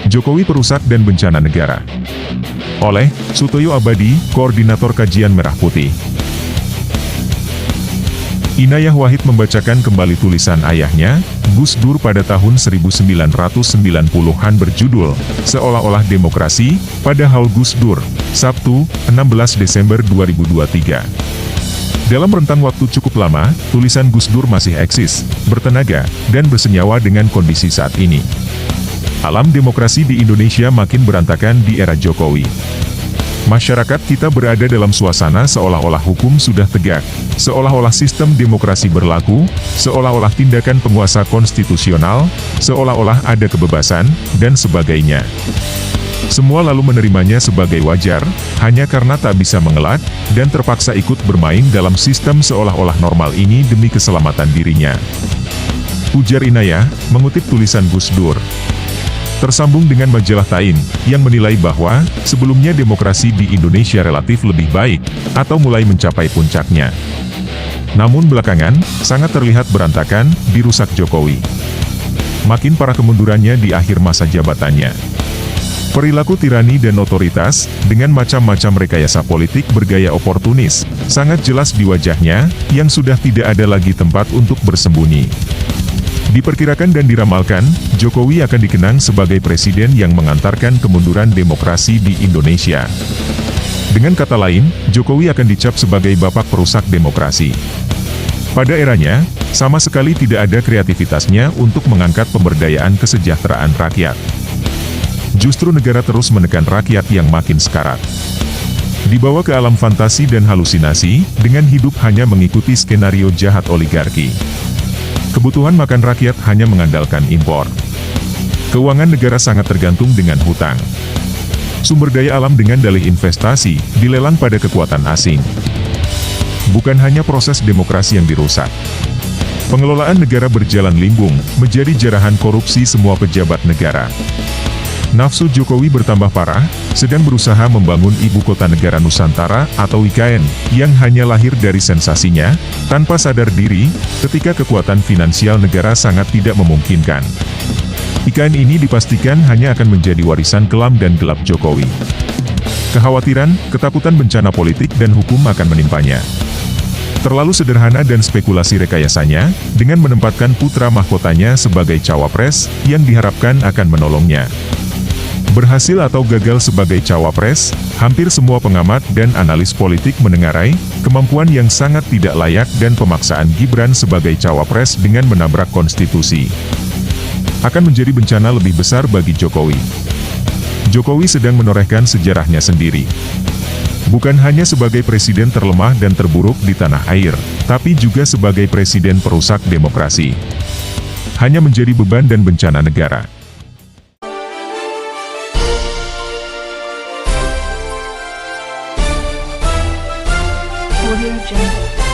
Jokowi perusak dan bencana negara. Oleh Sutoyo Abadi, Koordinator Kajian Merah Putih. Inayah Wahid membacakan kembali tulisan ayahnya, Gus Dur pada tahun 1990-an berjudul, Seolah-olah Demokrasi, Padahal Gus Dur, Sabtu, 16 Desember 2023. Dalam rentang waktu cukup lama, tulisan Gus Dur masih eksis, bertenaga, dan bersenyawa dengan kondisi saat ini. Alam demokrasi di Indonesia makin berantakan di era Jokowi. Masyarakat kita berada dalam suasana seolah-olah hukum sudah tegak, seolah-olah sistem demokrasi berlaku, seolah-olah tindakan penguasa konstitusional, seolah-olah ada kebebasan, dan sebagainya. Semua lalu menerimanya sebagai wajar, hanya karena tak bisa mengelak, dan terpaksa ikut bermain dalam sistem seolah-olah normal ini demi keselamatan dirinya. Ujar Inayah, mengutip tulisan Gus Dur. Tersambung dengan majalah Time, yang menilai bahwa, sebelumnya demokrasi di Indonesia relatif lebih baik, atau mulai mencapai puncaknya. Namun belakangan, sangat terlihat berantakan, dirusak Jokowi. Makin parah kemundurannya di akhir masa jabatannya. Perilaku tirani dan otoritas, dengan macam-macam rekayasa politik bergaya oportunis, sangat jelas di wajahnya, yang sudah tidak ada lagi tempat untuk bersembunyi. Diperkirakan dan diramalkan, Jokowi akan dikenang sebagai presiden yang mengantarkan kemunduran demokrasi di Indonesia. Dengan kata lain, Jokowi akan dicap sebagai bapak perusak demokrasi. Pada eranya, sama sekali tidak ada kreativitasnya untuk mengangkat pemberdayaan kesejahteraan rakyat. Justru negara terus menekan rakyat yang makin sekarat. Dibawa ke alam fantasi dan halusinasi, dengan hidup hanya mengikuti skenario jahat oligarki. Kebutuhan makan rakyat hanya mengandalkan impor. Keuangan negara sangat tergantung dengan hutang. Sumber daya alam dengan dalih investasi, dilelang pada kekuatan asing. Bukan hanya proses demokrasi yang dirusak. Pengelolaan negara berjalan limbung, menjadi jarahan korupsi semua pejabat negara. Nafsu Jokowi bertambah parah, sedang berusaha membangun ibu kota negara Nusantara atau IKN, yang hanya lahir dari sensasinya, tanpa sadar diri, ketika kekuatan finansial negara sangat tidak memungkinkan. IKN ini dipastikan hanya akan menjadi warisan kelam dan gelap Jokowi. Kekhawatiran, ketakutan bencana politik dan hukum akan menimpanya. Terlalu sederhana dan spekulasi rekayasanya, dengan menempatkan putra mahkotanya sebagai cawapres, yang diharapkan akan menolongnya. Berhasil atau gagal sebagai cawapres, hampir semua pengamat dan analis politik menengarai, kemampuan yang sangat tidak layak dan pemaksaan Gibran sebagai cawapres dengan menabrak konstitusi. Akan menjadi bencana lebih besar bagi Jokowi. Jokowi sedang menorehkan sejarahnya sendiri. Bukan hanya sebagai presiden terlemah dan terburuk di tanah air, tapi juga sebagai presiden perusak demokrasi. Hanya menjadi beban dan bencana negara. Audio Jungle.